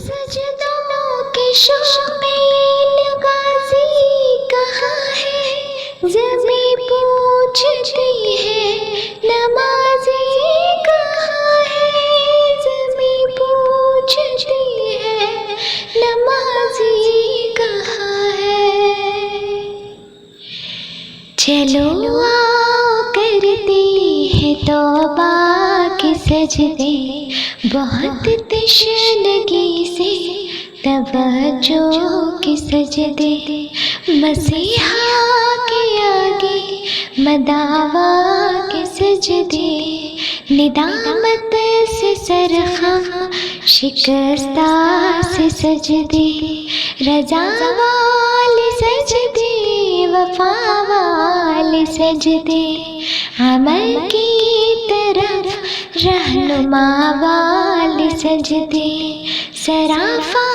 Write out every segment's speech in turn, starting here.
سجدوں کے شوقین غازی کہاں ہے، زمیں پوچھتی ہے نمازی کہاں ہے، زمیں پوچھتی ہے نمازی کہاں ہے۔ چلو آؤ کرتے ہیں توبہ کے سجدے، بہت تشنگی سے توجہ کے سجدے، مسیحا کے آگے مداوا کے سجدے، ندامت سے سرخم شکستہ سے سجدے، رضا والے سجدے، وفا والے سجدے، عمل کی طرف رہنما والے سجدے، سراپا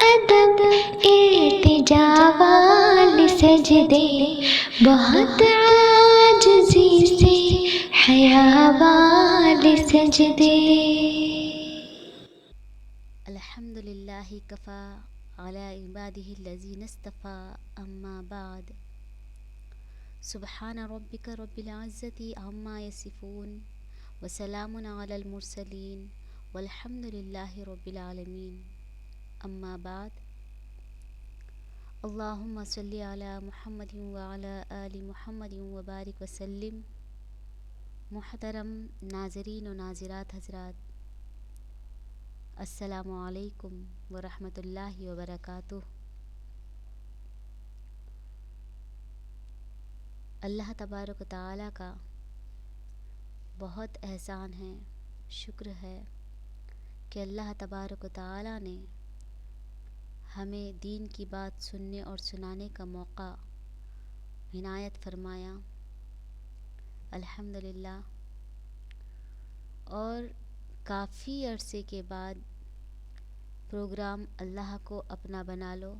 ادب التجا والے سجدے، بہت عاجزی سے حیا والے سجدے۔ الحمد للہ کفا علی عبادہ الذین اصطفی، اما بعد، سبحان ربک رب العزت عما یصفون وسلام علی المرسلین والحمد للہ رب العالمین، اما بعد، اللہم صلی علی محمد وعلی آل محمد وبارک وسلم۔ محترم ناظرین و ناظرات حضرات، السلام علیکم ورحمۃ اللہ وبرکاتہ۔ اللہ تبارک و تعالیٰ کا بہت احسان ہے، شکر ہے کہ اللہ تبارک و تعالیٰ نے ہمیں دین کی بات سننے اور سنانے کا موقع عنایت فرمایا، الحمدللہ۔ اور کافی عرصے کے بعد پروگرام اللہ کو اپنا بنا لو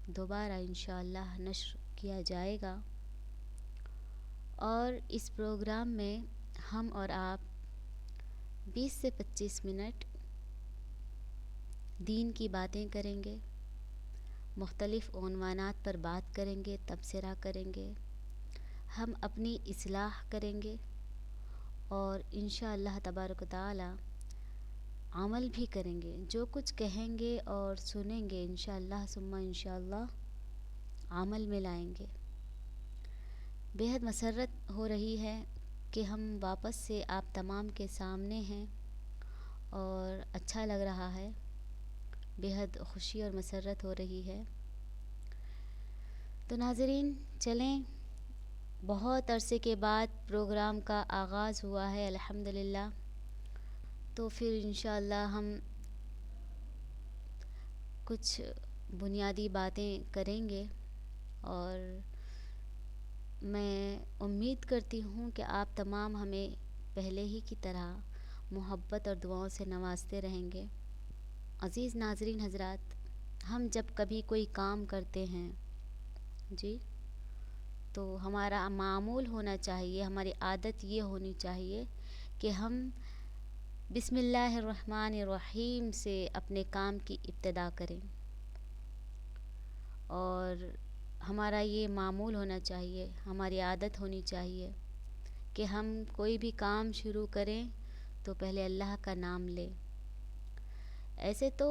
دوبارہ انشاءاللہ نشر کیا جائے گا، اور اس پروگرام میں ہم اور آپ 20 سے 25 منٹ دین کی باتیں کریں گے، مختلف عنوانات پر بات کریں گے، تبصرہ کریں گے، ہم اپنی اصلاح کریں گے، اور انشاءاللہ تبارک و تعالی عمل بھی کریں گے۔ جو کچھ کہیں گے اور سنیں گے انشاءاللہ ثم انشاءاللہ عمل میں لائیں گے۔ بہت مسرت ہو رہی ہے کہ ہم واپس سے آپ تمام کے سامنے ہیں، اور اچھا لگ رہا ہے، بہت خوشی اور مسرت ہو رہی ہے۔ تو ناظرین چلیں، بہت عرصے کے بعد پروگرام کا آغاز ہوا ہے الحمدللہ، تو پھر انشاءاللہ ہم کچھ بنیادی باتیں کریں گے، اور میں امید کرتی ہوں کہ آپ تمام ہمیں پہلے ہی کی طرح محبت اور دعاؤں سے نوازتے رہیں گے۔ عزیز ناظرین حضرات، ہم جب کبھی کوئی کام کرتے ہیں جی، تو ہمارا معمول ہونا چاہیے، ہماری عادت یہ ہونی چاہیے کہ ہم بسم اللہ الرحمن الرحیم سے اپنے کام کی ابتدا کریں، اور ہمارا یہ معمول ہونا چاہیے، ہماری عادت ہونی چاہیے کہ ہم کوئی بھی کام شروع کریں تو پہلے اللہ کا نام لیں۔ ایسے تو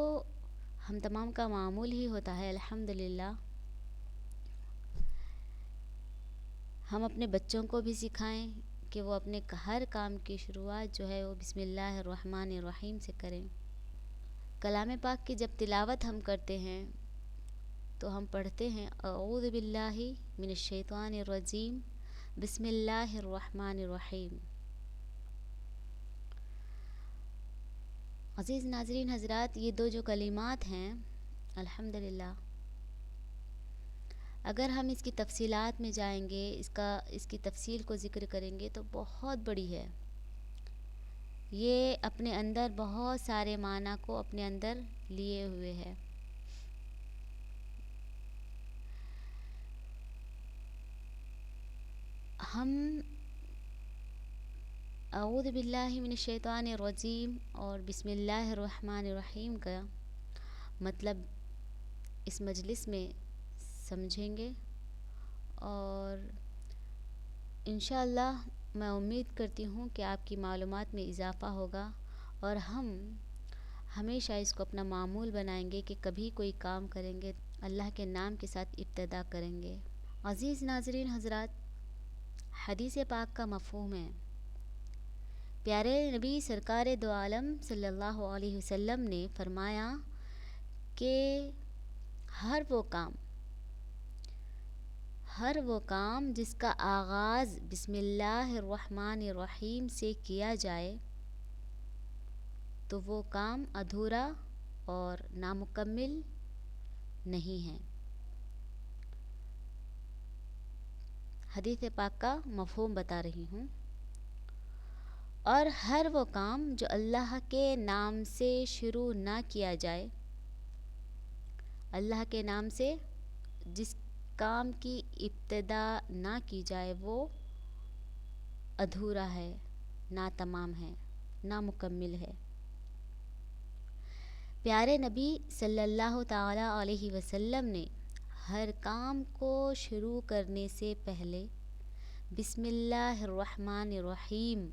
ہم تمام کا معمول ہی ہوتا ہے الحمدللہ۔ ہم اپنے بچوں کو بھی سکھائیں کہ وہ اپنے ہر کام کی شروعات جو ہے وہ بسم اللہ الرحمن الرحیم سے کریں۔ کلام پاک کی جب تلاوت ہم کرتے ہیں تو ہم پڑھتے ہیں اعوذ باللہ من الشیطان الرجیم بسم اللہ الرحمن الرحیم۔ عزیز ناظرین حضرات، یہ دو جو کلمات ہیں الحمدللہ، اگر ہم اس کی تفصیلات میں جائیں گے، اس کی تفصیل کو ذکر کریں گے تو بہت بڑی ہے۔ یہ اپنے اندر بہت سارے معنی کو اپنے اندر لیے ہوئے ہے۔ ہم اعوذ باللہ من الشیطان الرجیم اور بسم اللہ الرحمن الرحیم کا مطلب اس مجلس میں سمجھیں گے، اور انشاءاللہ میں امید کرتی ہوں کہ آپ کی معلومات میں اضافہ ہوگا، اور ہم ہمیشہ اس کو اپنا معمول بنائیں گے کہ کبھی کوئی کام کریں گے اللہ کے نام کے ساتھ ابتدا کریں گے۔ عزیز ناظرین حضرات، حدیث پاک کا مفہوم ہے، پیارے نبی سرکار دو عالم صلی اللہ علیہ وسلم نے فرمایا کہ ہر وہ کام جس کا آغاز بسم اللہ الرحمن الرحیم سے کیا جائے تو وہ کام ادھورا اور نامکمل نہیں ہے۔ حدیث پاک کا مفہوم بتا رہی ہوں۔ اور ہر وہ کام جو اللہ کے نام سے شروع نہ کیا جائے، اللہ کے نام سے جس کام کی ابتدا نہ کی جائے وہ ادھورا ہے، ناتمام ہے، نامکمل ہے۔ پیارے نبی صلی اللہ تعالی علیہ وسلم نے ہر کام کو شروع کرنے سے پہلے بسم اللہ الرحمن الرحیم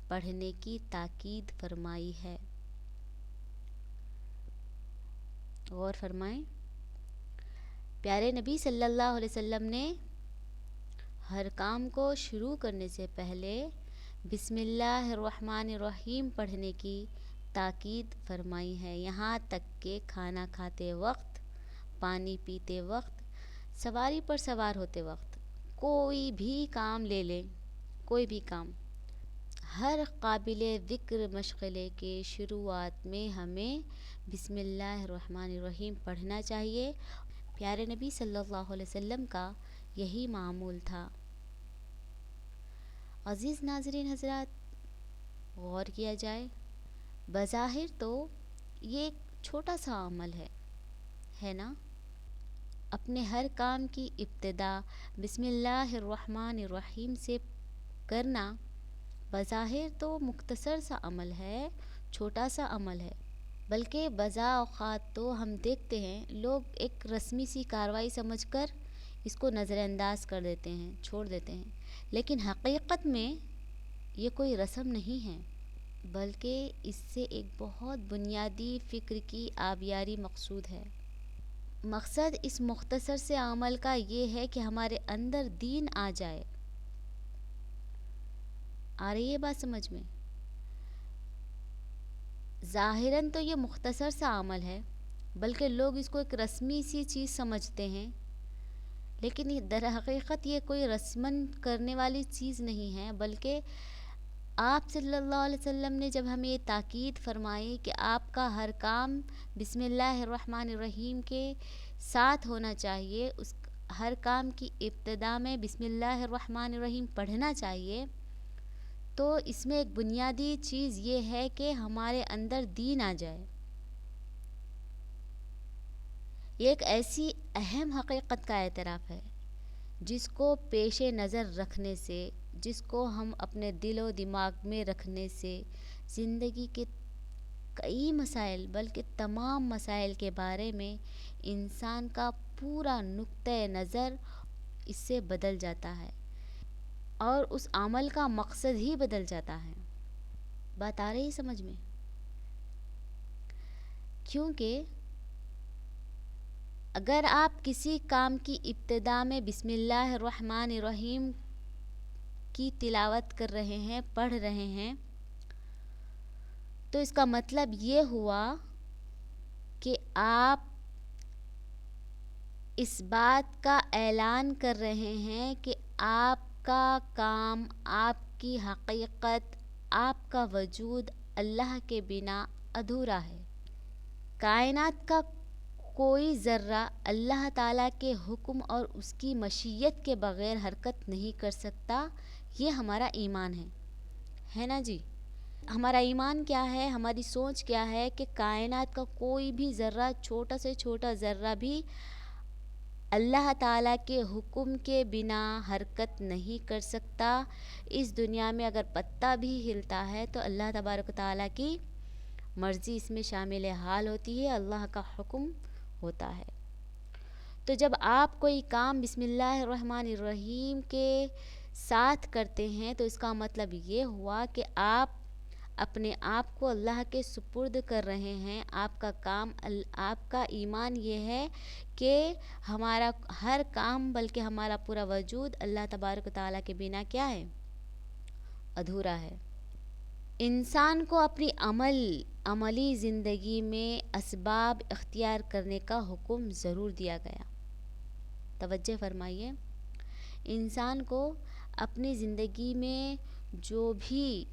پڑھنے کی تاکید فرمائی ہے۔ غور فرمائیں، پیارے نبی صلی اللہ علیہ وسلم نے ہر کام کو شروع کرنے سے پہلے بسم اللہ الرحمن الرحیم پڑھنے کی تاکید فرمائی ہے، یہاں تک کہ کھانا کھاتے وقت، پانی پیتے وقت، سواری پر سوار ہوتے وقت، کوئی بھی کام لے لیں، کوئی بھی کام، ہر قابل ذکر مشغلے کے شروعات میں ہمیں بسم اللہ الرحمن الرحیم پڑھنا چاہیے۔ پیارے نبی صلی اللہ علیہ وسلم کا یہی معمول تھا۔ عزیز ناظرین حضرات، غور کیا جائے، بظاہر تو یہ ایک چھوٹا سا عمل ہے نا؟ اپنے ہر کام کی ابتدا بسم اللہ الرحمن الرحیم سے کرنا بظاہر تو مختصر سا عمل ہے، چھوٹا سا عمل ہے، بلکہ بعض اوقات تو ہم دیکھتے ہیں لوگ ایک رسمی سی کارروائی سمجھ کر اس کو نظر انداز کر دیتے ہیں، چھوڑ دیتے ہیں، لیکن حقیقت میں یہ کوئی رسم نہیں ہے، بلکہ اس سے ایک بہت بنیادی فکر کی آبیاری مقصود ہے۔ مقصد اس مختصر سے عمل کا یہ ہے کہ ہمارے اندر دین آ جائے۔ آ رہی ہے بات سمجھ میں؟ ظاہراً تو یہ مختصر سا عمل ہے، بلکہ لوگ اس کو ایک رسمی سی چیز سمجھتے ہیں، لیکن در حقیقت یہ کوئی رسماً کرنے والی چیز نہیں ہے، بلکہ آپ صلی اللہ علیہ وسلم نے جب ہمیں یہ تاکید فرمائی کہ آپ کا ہر کام بسم اللہ الرحمن الرحیم کے ساتھ ہونا چاہیے، اس ہر کام کی ابتدا میں بسم اللہ الرحمن الرحیم پڑھنا چاہیے، تو اس میں ایک بنیادی چیز یہ ہے کہ ہمارے اندر دین آ جائے۔ یہ ایک ایسی اہم حقیقت کا اعتراف ہے جس کو پیش نظر رکھنے سے، جس کو ہم اپنے دل و دماغ میں رکھنے سے زندگی کے کئی مسائل، بلکہ تمام مسائل کے بارے میں انسان کا پورا نقطۂ نظر اس سے بدل جاتا ہے، اور اس عمل کا مقصد ہی بدل جاتا ہے۔ بات آ رہی سمجھ میں؟ کیونکہ اگر آپ کسی کام کی ابتدا میں بسم اللہ الرحمن الرحیم کی تلاوت کر رہے ہیں، پڑھ رہے ہیں، تو اس کا مطلب یہ ہوا کہ آپ اس بات کا اعلان کر رہے ہیں کہ آپ کا کام، آپ کی حقیقت، آپ کا وجود اللہ کے بنا ادھورا ہے۔ کائنات کا کوئی ذرہ اللہ تعالیٰ کے حکم اور اس کی مشیت کے بغیر حرکت نہیں کر سکتا، یہ ہمارا ایمان ہے نا جی؟ ہمارا ایمان کیا ہے، ہماری سوچ کیا ہے کہ کائنات کا کوئی بھی ذرہ، چھوٹا سے چھوٹا ذرہ بھی اللہ تعالیٰ کے حکم کے بنا حرکت نہیں کر سکتا۔ اس دنیا میں اگر پتا بھی ہلتا ہے تو اللہ تبارک و تعالیٰ کی مرضی اس میں شامل حال ہوتی ہے، اللہ کا حکم ہوتا ہے۔ تو جب آپ کوئی کام بسم اللہ الرحمن الرحیم کے ساتھ کرتے ہیں تو اس کا مطلب یہ ہوا کہ آپ اپنے آپ کو اللہ کے سپرد کر رہے ہیں۔ آپ کا کام، آپ کا ایمان یہ ہے کہ ہمارا ہر کام بلکہ ہمارا پورا وجود اللہ تبارک و تعالیٰ کے بنا کیا ہے؟ ادھورا ہے۔ انسان کو اپنی عملی زندگی میں اسباب اختیار کرنے کا حکم ضرور دیا گیا۔ توجہ فرمائیے، انسان کو اپنی زندگی میں جو بھی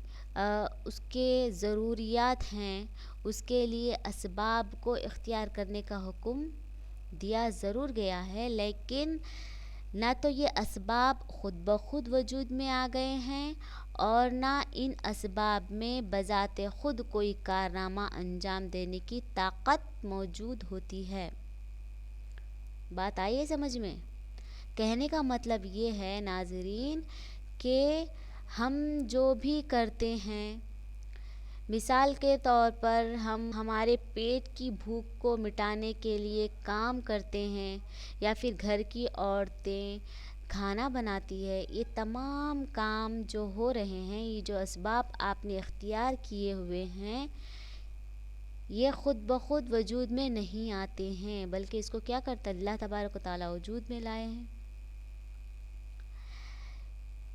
اس کے ضروریات ہیں اس کے لیے اسباب کو اختیار کرنے کا حکم دیا ضرور گیا ہے، لیکن نہ تو یہ اسباب خود بخود وجود میں آ گئے ہیں اور نہ ان اسباب میں بذات خود کوئی کارنامہ انجام دینے کی طاقت موجود ہوتی ہے۔ بات آئی ہے سمجھ میں؟ کہنے کا مطلب یہ ہے ناظرین کہ ہم جو بھی کرتے ہیں، مثال کے طور پر ہم ہمارے پیٹ کی بھوک کو مٹانے کے لیے کام کرتے ہیں یا پھر گھر کی عورتیں کھانا بناتی ہے، یہ تمام کام جو ہو رہے ہیں، یہ جو اسباب آپ نے اختیار کیے ہوئے ہیں، یہ خود بخود وجود میں نہیں آتے ہیں، بلکہ اس کو کیا کرتا ہے؟ اللہ تبارک و تعالیٰ وجود میں لائے ہیں۔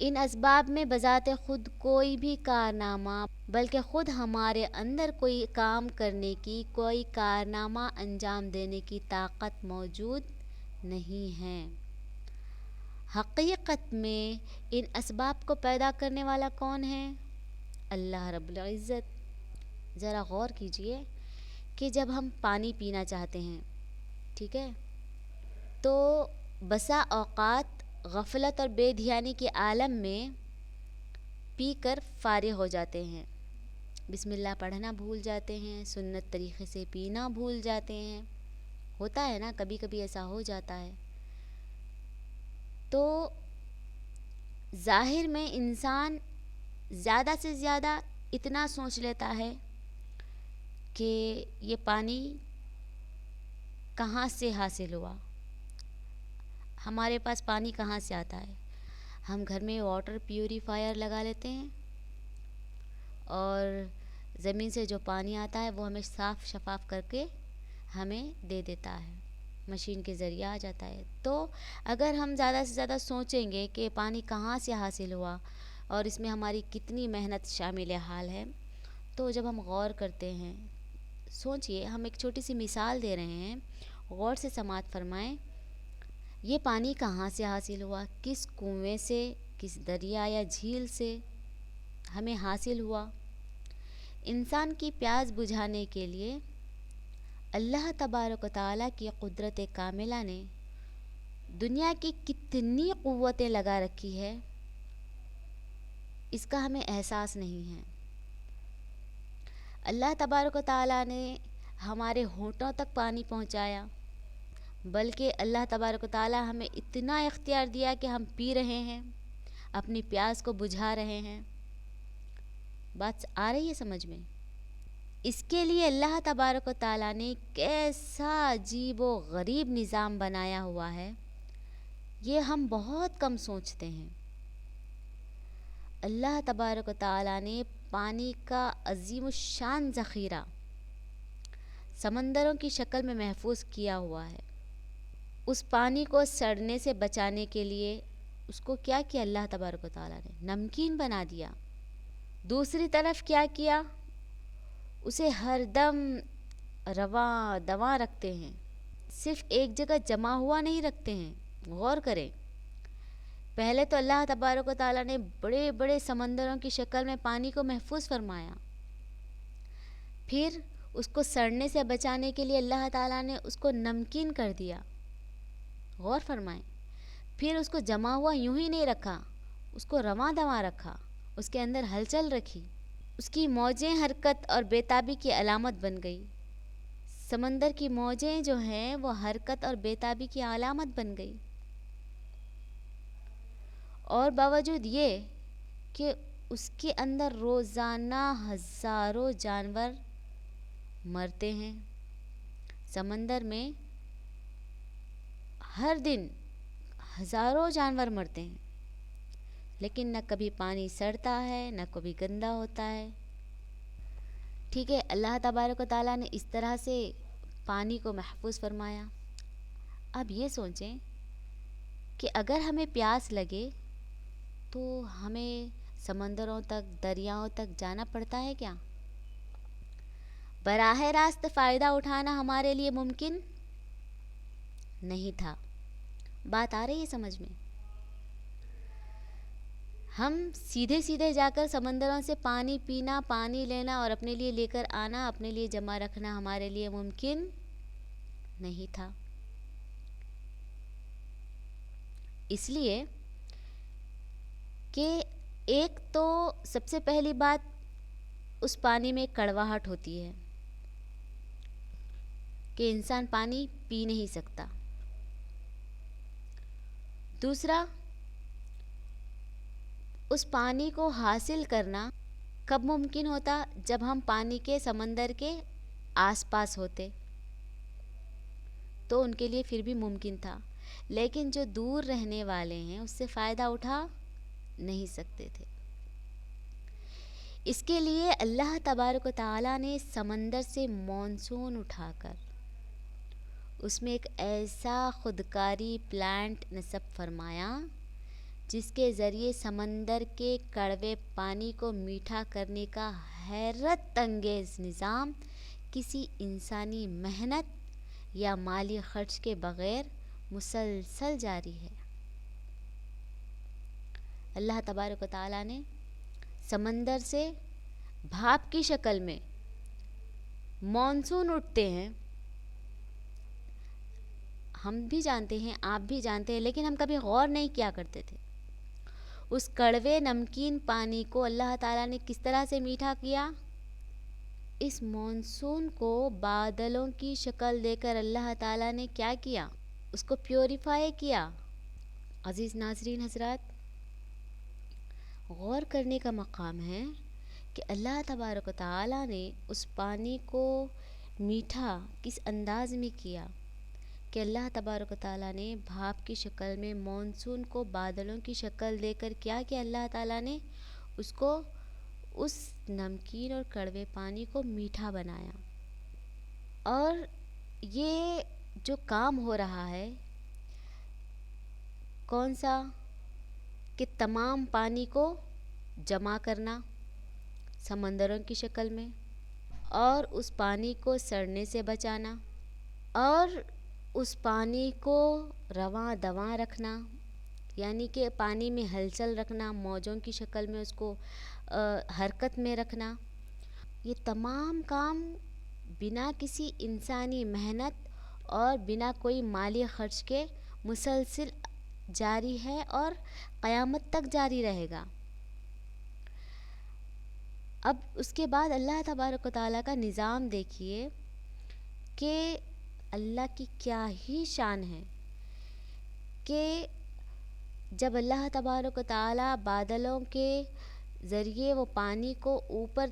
ان اسباب میں بذات خود کوئی بھی کارنامہ بلکہ خود ہمارے اندر کوئی کام کرنے کی، کوئی کارنامہ انجام دینے کی طاقت موجود نہیں ہے۔ حقیقت میں ان اسباب کو پیدا کرنے والا کون ہے؟ اللہ رب العزت۔ ذرا غور کیجئے کہ جب ہم پانی پینا چاہتے ہیں، ٹھیک ہے، تو بسا اوقات غفلت اور بے دھیانی کے عالم میں پی کر فارغ ہو جاتے ہیں، بسم اللہ پڑھنا بھول جاتے ہیں، سنت طریقے سے پینا بھول جاتے ہیں، ہوتا ہے نا، کبھی کبھی ایسا ہو جاتا ہے۔ تو ظاہر میں انسان زیادہ سے زیادہ اتنا سوچ لیتا ہے کہ یہ پانی کہاں سے حاصل ہوا، ہمارے پاس پانی کہاں سے آتا ہے۔ ہم گھر میں واٹر پیوریفائر لگا لیتے ہیں اور زمین سے جو پانی آتا ہے وہ ہمیں صاف شفاف کر کے ہمیں دے دیتا ہے، مشین کے ذریعے آ جاتا ہے۔ تو اگر ہم زیادہ سے زیادہ سوچیں گے کہ پانی کہاں سے حاصل ہوا اور اس میں ہماری کتنی محنت شامل حال ہے، تو جب ہم غور کرتے ہیں، سوچئے، ہم ایک چھوٹی سی مثال دے رہے ہیں، غور سے سماعت فرمائیں۔ یہ پانی کہاں سے حاصل ہوا؟ کس کنویں سے، کس دریا یا جھیل سے ہمیں حاصل ہوا؟ انسان کی پیاس بجھانے کے لیے اللہ تبارک و تعالیٰ کی قدرت کاملہ نے دنیا کی کتنی قوتیں لگا رکھی ہے، اس کا ہمیں احساس نہیں ہے۔ اللہ تبارک و تعالیٰ نے ہمارے ہونٹوں تک پانی پہنچایا، بلکہ اللہ تبارک و تعالیٰ ہمیں اتنا اختیار دیا کہ ہم پی رہے ہیں، اپنی پیاس کو بجھا رہے ہیں۔ بات آ رہی ہے سمجھ میں؟ اس کے لیے اللہ تبارک و تعالیٰ نے کیسا عجیب و غریب نظام بنایا ہوا ہے، یہ ہم بہت کم سوچتے ہیں۔ اللہ تبارک و تعالیٰ نے پانی کا عظیم الشان ذخیرہ سمندروں کی شکل میں محفوظ کیا ہوا ہے۔ اس پانی کو سڑنے سے بچانے کے لیے اس کو کیا کیا اللہ تبارک و تعالیٰ نے؟ نمکین بنا دیا۔ دوسری طرف کیا کیا؟ اسے ہر دم رواں دواں رکھتے ہیں، صرف ایک جگہ جمع ہوا نہیں رکھتے ہیں۔ غور کریں، پہلے تو اللہ تبارک و تعالیٰ نے بڑے بڑے سمندروں کی شکل میں پانی کو محفوظ فرمایا، پھر اس کو سڑنے سے بچانے کے لیے اللہ تعالیٰ نے اس کو نمکین کر دیا۔ غور فرمائیں، پھر اس کو جمع ہوا یوں ہی نہیں رکھا، اس کو رواں دواں رکھا، اس کے اندر ہلچل رکھی، اس کی موجیں حرکت اور بیتابی کی علامت بن گئی۔ سمندر کی موجیں جو ہیں وہ حرکت اور بیتابی کی علامت بن گئی، اور باوجود یہ کہ اس کے اندر روزانہ ہزاروں جانور مرتے ہیں. سمندر میں ہر دن ہزاروں جانور مرتے ہیں، لیکن نہ کبھی پانی سڑتا ہے نہ کبھی گندا ہوتا ہے. ٹھیک ہے، اللہ تبارک و تعالیٰ نے اس طرح سے پانی کو محفوظ فرمایا. اب یہ سوچیں کہ اگر ہمیں پیاس لگے تو ہمیں سمندروں تک، دریاؤں تک جانا پڑتا ہے کیا؟ براہ راست فائدہ اٹھانا ہمارے لیے ممکن نہیں تھا. بات آ رہی ہے سمجھ میں؟ ہم سیدھے سیدھے جا کر سمندروں سے پانی پینا، پانی لینا اور اپنے لیے لے کر آنا، اپنے لیے جمع رکھنا ہمارے لیے ممکن نہیں تھا. اس لیے کہ ایک تو سب سے پہلی بات، اس پانی میں کڑواہٹ ہوتی ہے کہ انسان پانی پی نہیں سکتا. دوسرا، اس پانی کو حاصل کرنا کب ممکن ہوتا؟ جب ہم پانی کے، سمندر کے آس پاس ہوتے تو ان کے لیے پھر بھی ممکن تھا. لیکن جو دور رہنے والے ہیں اس سے فائدہ اٹھا نہیں سکتے تھے. اس کے لیے اللہ تبارک و تعالیٰ نے سمندر سے مانسون اٹھا کر اس میں ایک ایسا خودکاری پلانٹ نصب فرمایا جس کے ذریعے سمندر کے کڑوے پانی کو میٹھا کرنے کا حیرت انگیز نظام کسی انسانی محنت یا مالی خرچ کے بغیر مسلسل جاری ہے. اللہ تبارک و تعالیٰ نے سمندر سے بھاپ کی شکل میں مانسون اٹھتے ہیں، ہم بھی جانتے ہیں، آپ بھی جانتے ہیں، لیکن ہم کبھی غور نہیں کیا کرتے تھے. اس کڑوے نمکین پانی کو اللہ تعالیٰ نے کس طرح سے میٹھا کیا؟ اس مانسون کو بادلوں کی شکل دے کر اللہ تعالیٰ نے کیا کیا؟ اس کو پیوریفائی کیا. عزیز ناظرین حضرات، غور کرنے کا مقام ہے کہ اللہ تبارک و تعالیٰ نے اس پانی کو میٹھا کس انداز میں کیا کہ اللہ تبارک و تعالیٰ نے بھاپ کی شکل میں مانسون کو بادلوں کی شکل دے کر کیا کہ اللہ تعالیٰ نے اس کو، اس نمکین اور کڑوے پانی کو میٹھا بنایا. اور یہ جو کام ہو رہا ہے کون سا؟ کہ تمام پانی کو جمع کرنا سمندروں کی شکل میں، اور اس پانی کو سڑنے سے بچانا، اور اس پانی کو رواں دواں رکھنا، یعنی کہ پانی میں ہلچل رکھنا، موجوں کی شکل میں اس کو حرکت میں رکھنا. یہ تمام کام بنا کسی انسانی محنت اور بنا کوئی مالی خرچ کے مسلسل جاری ہے اور قیامت تک جاری رہے گا. اب اس کے بعد اللہ تبارک و تعالیٰ کا نظام دیکھیے کہ اللہ کی کیا ہی شان ہے کہ جب اللہ تبارک و تعالیٰ بادلوں کے ذریعے وہ پانی کو اوپر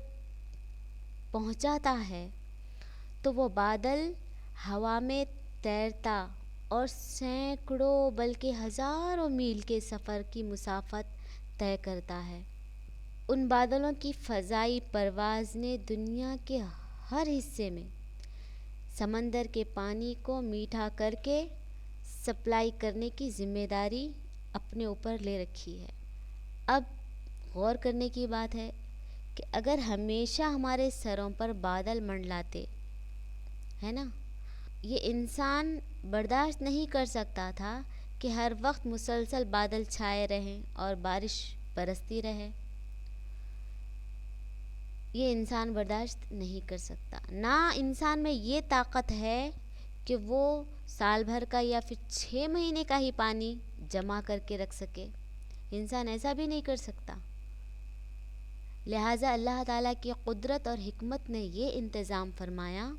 پہنچاتا ہے تو وہ بادل ہوا میں تیرتا اور سینکڑوں بلکہ ہزاروں میل کے سفر کی مسافت طے کرتا ہے. ان بادلوں کی فضائی پرواز نے دنیا کے ہر حصے میں سمندر کے پانی کو میٹھا کر کے سپلائی کرنے کی ذمہ داری اپنے اوپر لے رکھی ہے. اب غور کرنے کی بات ہے کہ اگر ہمیشہ ہمارے سروں پر بادل منڈلاتے ہے نا، یہ انسان برداشت نہیں کر سکتا تھا کہ ہر وقت مسلسل بادل چھائے رہیں اور بارش برستی رہے. یہ انسان برداشت نہیں کر سکتا. نہ انسان میں یہ طاقت ہے کہ وہ سال بھر کا یا پھر 6 مہینے کا ہی پانی جمع کر کے رکھ سکے. انسان ایسا بھی نہیں کر سکتا. لہٰذا اللہ تعالیٰ کی قدرت اور حکمت نے یہ انتظام فرمایا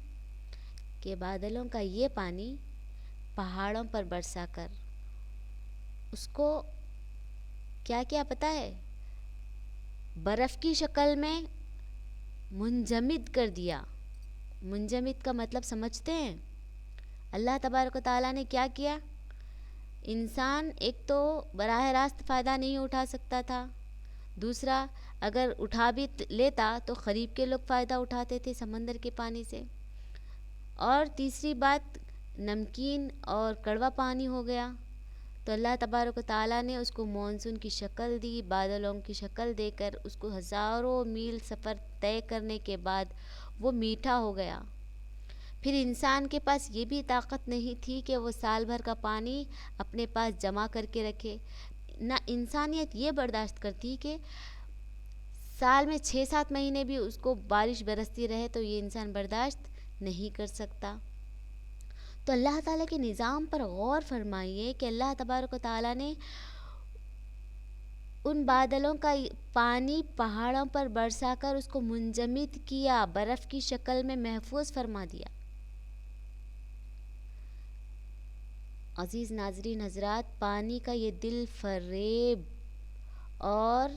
کہ بادلوں کا یہ پانی پہاڑوں پر برسا کر اس کو کیا کیا پتہ ہے؟ برف کی شکل میں منجمد کر دیا. منجمد کا مطلب سمجھتے ہیں؟ اللہ تبارک و تعالیٰ نے کیا کیا؟ انسان ایک تو براہ راست فائدہ نہیں اٹھا سکتا تھا، دوسرا اگر اٹھا بھی لیتا تو قریب کے لوگ فائدہ اٹھاتے تھے سمندر کے پانی سے، اور تیسری بات نمکین اور کڑوا پانی ہو گیا، تو اللہ تبارک و تعالیٰ نے اس کو مانسون کی شکل دی، بادلوں کی شکل دے کر اس کو ہزاروں میل سفر طے کرنے کے بعد وہ میٹھا ہو گیا۔ پھر انسان کے پاس یہ بھی طاقت نہیں تھی کہ وہ سال بھر کا پانی اپنے پاس جمع کر کے رکھے، نہ انسانیت یہ برداشت کرتی کہ سال میں 6-7 مہینے بھی اس کو بارش برستی رہے، تو یہ انسان برداشت نہیں کر سکتا۔ تو اللہ تعالیٰ کے نظام پر غور فرمائیے کہ اللہ تبارک و تعالیٰ نے ان بادلوں کا پانی پہاڑوں پر برسا کر اس کو منجمد کیا، برف کی شکل میں محفوظ فرما دیا۔ عزیز ناظرین حضرات، پانی کا یہ دل فریب اور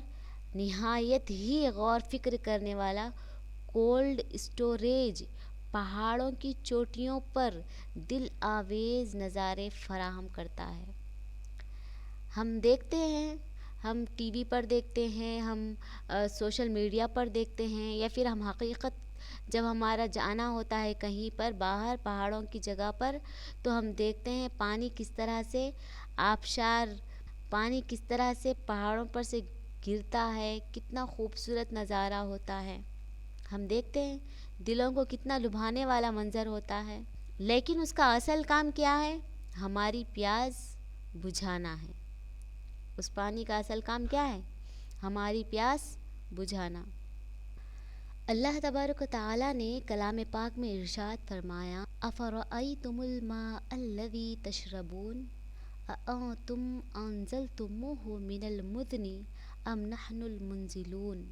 نہایت ہی غور فکر کرنے والا کولڈ اسٹوریج پہاڑوں کی چوٹیوں پر دل آویز نظارے فراہم کرتا ہے۔ ہم دیکھتے ہیں، ہم ٹی وی پر دیکھتے ہیں، ہم سوشل میڈیا پر دیکھتے ہیں، یا پھر ہم حقیقت جب ہمارا جانا ہوتا ہے کہیں پر باہر پہاڑوں کی جگہ پر، تو ہم دیکھتے ہیں پانی کس طرح سے آبشار، پانی کس طرح سے پہاڑوں پر سے گرتا ہے، کتنا خوبصورت نظارہ ہوتا ہے۔ ہم دیکھتے ہیں دلوں کو کتنا لبھانے والا منظر ہوتا ہے، لیکن اس کا اصل کام کیا ہے؟ ہماری پیاس بجھانا ہے۔ اس پانی کا اصل کام کیا ہے؟ ہماری پیاس بجھانا۔ اللہ تبارک و تعالیٰ نے کلام پاک میں ارشاد فرمایا، افرأیتم الماء الذی تشربون اانتم انزلتموہ من المزن ام نحن المنزلون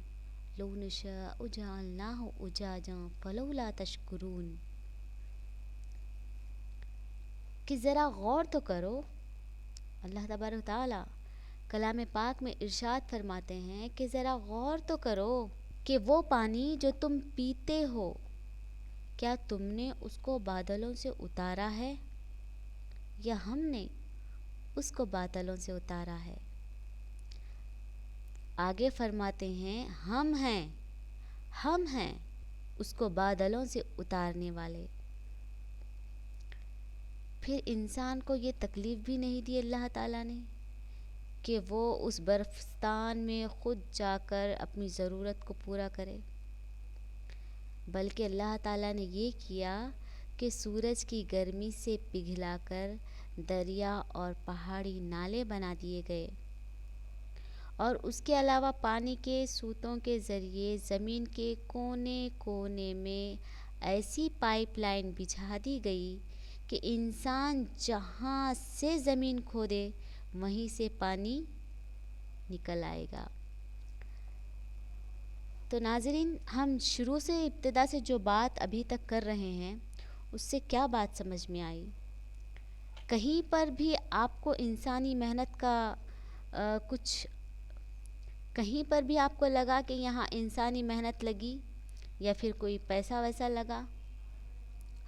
لو نشاء جعلناہ اجاجا فلولا تشکرون۔ کہ ذرا غور تو کرو، اللہ تبارک و تعالیٰ کلام پاک میں ارشاد فرماتے ہیں کہ ذرا غور تو کرو کہ وہ پانی جو تم پیتے ہو، کیا تم نے اس کو بادلوں سے اتارا ہے یا ہم نے اس کو بادلوں سے اتارا ہے؟ آگے فرماتے ہیں ہم ہیں اس کو بادلوں سے اتارنے والے۔ پھر انسان کو یہ تکلیف بھی نہیں دی اللہ تعالیٰ نے کہ وہ اس برفستان میں خود جا کر اپنی ضرورت کو پورا کرے، بلکہ اللہ تعالیٰ نے یہ کیا کہ سورج کی گرمی سے پگھلا کر دریا اور پہاڑی نالے بنا دیے گئے، اور اس کے علاوہ پانی کے سوتوں کے ذریعے زمین کے کونے کونے میں ایسی پائپ لائن بچھا دی گئی کہ انسان جہاں سے زمین کھودے وہیں سے پانی نکل آئے گا۔ تو ناظرین، ہم شروع سے ابتدا سے جو بات ابھی تک کر رہے ہیں اس سے کیا بات سمجھ میں آئی؟ کہیں پر بھی آپ کو انسانی محنت کا کہیں پر بھی آپ کو لگا کہ یہاں انسانی محنت لگی یا پھر کوئی پیسہ ویسا لگا؟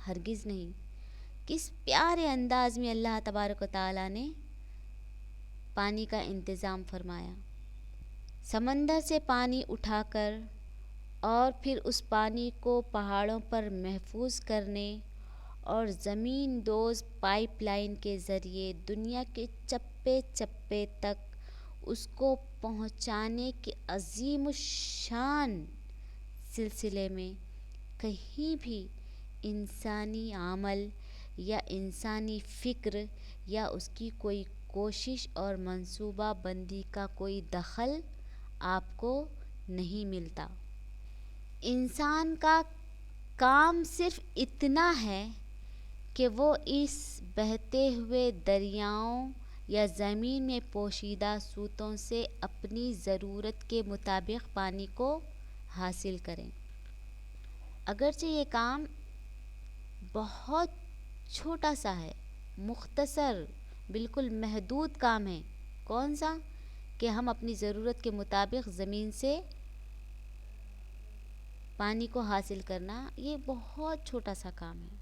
ہرگز نہیں۔ کس پیارے انداز میں اللہ تبارک و تعالیٰ نے پانی کا انتظام فرمایا۔ سمندر سے پانی اٹھا کر اور پھر اس پانی کو پہاڑوں پر محفوظ کرنے اور زمین دوز پائپ لائن کے ذریعے دنیا کے چپے چپے تک اس کو پہنچانے کے عظیم الشان سلسلے میں کہیں بھی انسانی عمل یا انسانی فکر یا اس کی کوئی کوشش اور منصوبہ بندی کا کوئی دخل آپ کو نہیں ملتا۔ انسان کا کام صرف اتنا ہے کہ وہ اس بہتے ہوئے دریاؤں یا زمین میں پوشیدہ سوتوں سے اپنی ضرورت کے مطابق پانی کو حاصل کریں۔ اگرچہ یہ کام بہت چھوٹا سا ہے، مختصر، بالکل محدود کام ہے۔ کون سا؟ کہ ہم اپنی ضرورت کے مطابق زمین سے پانی کو حاصل کرنا یہ بہت چھوٹا سا کام ہے،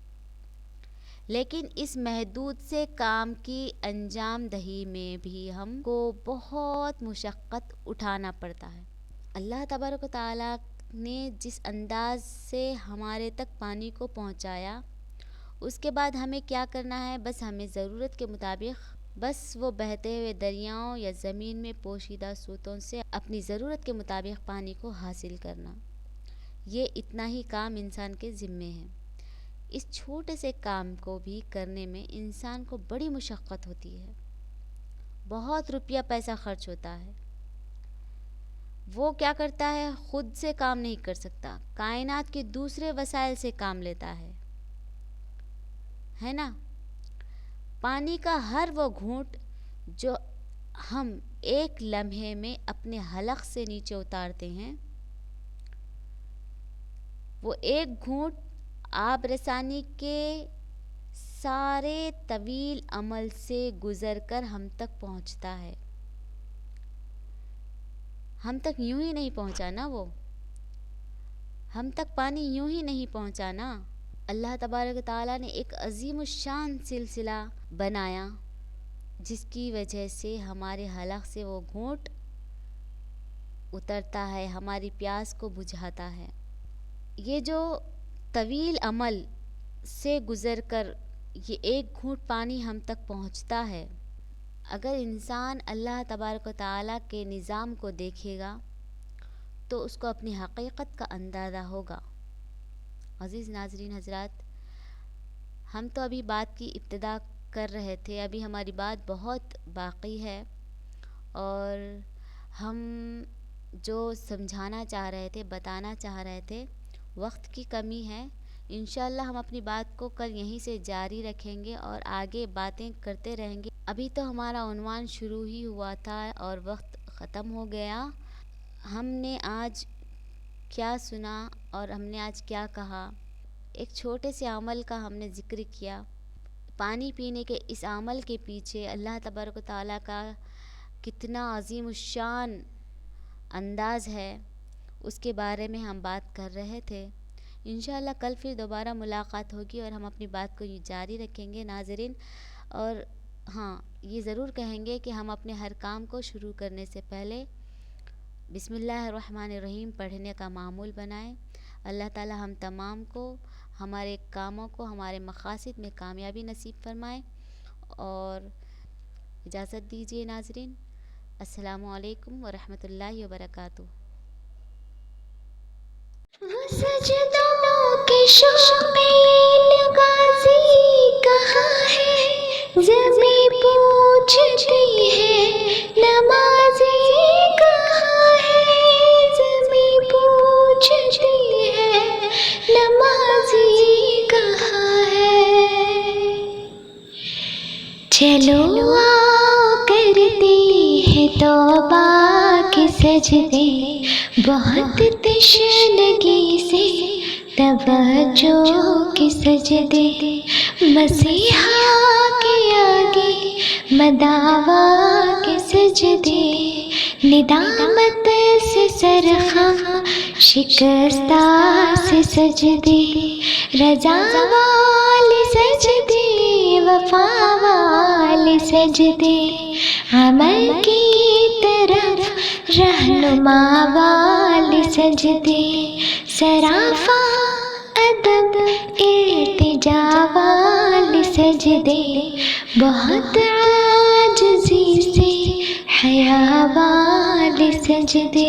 لیکن اس محدود سے کام کی انجام دہی میں بھی ہم کو بہت مشقت اٹھانا پڑتا ہے۔ اللہ تبارک و تعالیٰ نے جس انداز سے ہمارے تک پانی کو پہنچایا، اس کے بعد ہمیں کیا کرنا ہے؟ بس ہمیں ضرورت کے مطابق بس وہ بہتے ہوئے دریاؤں یا زمین میں پوشیدہ سوتوں سے اپنی ضرورت کے مطابق پانی کو حاصل کرنا، یہ اتنا ہی کام انسان کے ذمے ہے۔ اس چھوٹے سے کام کو بھی کرنے میں انسان کو بڑی مشقت ہوتی ہے، بہت روپیہ پیسہ خرچ ہوتا ہے۔ وہ کیا کرتا ہے؟ خود سے کام نہیں کر سکتا، کائنات کے دوسرے وسائل سے کام لیتا ہے نا؟ پانی کا ہر وہ گھونٹ جو ہم ایک لمحے میں اپنے حلق سے نیچے اتارتے ہیں، وہ ایک گھونٹ آب رسانی کے سارے طویل عمل سے گزر کر ہم تک پہنچتا ہے۔ ہم تک یوں ہی نہیں پہنچا نا، وہ ہم تک پانی یوں ہی نہیں پہنچا نا۔ اللہ تبارک و تعالیٰ نے ایک عظیم الشان سلسلہ بنایا، جس کی وجہ سے ہمارے حلق سے وہ گھونٹ اترتا ہے، ہماری پیاس کو بجھاتا ہے۔ یہ جو طویل عمل سے گزر کر یہ ایک گھونٹ پانی ہم تک پہنچتا ہے، اگر انسان اللہ تبارک و تعالیٰ کے نظام کو دیکھے گا تو اس کو اپنی حقیقت کا اندازہ ہوگا۔ عزیز ناظرین حضرات، ہم تو ابھی بات کی ابتدا کر رہے تھے، ابھی ہماری بات بہت باقی ہے، اور ہم جو سمجھانا چاہ رہے تھے، بتانا چاہ رہے تھے، وقت کی کمی ہے۔ انشاءاللہ ہم اپنی بات کو کل یہیں سے جاری رکھیں گے اور آگے باتیں کرتے رہیں گے۔ ابھی تو ہمارا عنوان شروع ہی ہوا تھا اور وقت ختم ہو گیا۔ ہم نے آج کیا سنا اور ہم نے آج کیا کہا؟ ایک چھوٹے سے عمل کا ہم نے ذکر کیا۔ پانی پینے کے اس عمل کے پیچھے اللہ تبارک و تعالیٰ کا کتنا عظیم الشان انداز ہے، اس کے بارے میں ہم بات کر رہے تھے۔ انشاءاللہ کل پھر دوبارہ ملاقات ہوگی اور ہم اپنی بات کو جاری رکھیں گے ناظرین، اور ہاں یہ ضرور کہیں گے کہ ہم اپنے ہر کام کو شروع کرنے سے پہلے بسم اللہ الرحمن الرحیم پڑھنے کا معمول بنائیں۔ اللہ تعالی ہم تمام کو ہمارے کاموں کو ہمارے مقاصد میں کامیابی نصیب فرمائیں، اور اجازت دیجیے ناظرین، السلام علیکم ورحمۃ اللہ وبرکاتہ۔ وہ سجدوں کے شوقین غازی کہاں ہے، زمیں پوچھتی ہے نمازی کہاں ہے، زمیں پوچھتی ہے نمازی کہاں ہے۔ چلو آؤ کرتے ہیں توبہ کے سجدے، بہت تشنگی سے توجہ کے سجدے، مسیحا کے آگے مداوا کے سجدے، ندامت سے سرخم شکستہ سے سجدے، رضا والے سجدے، وفا والے سجدے، عمل کی طرف رہنما والے سجدے، سراپا ادب ارتجا والے سجدے، بہت عاجزی سے حیا والے سجدے۔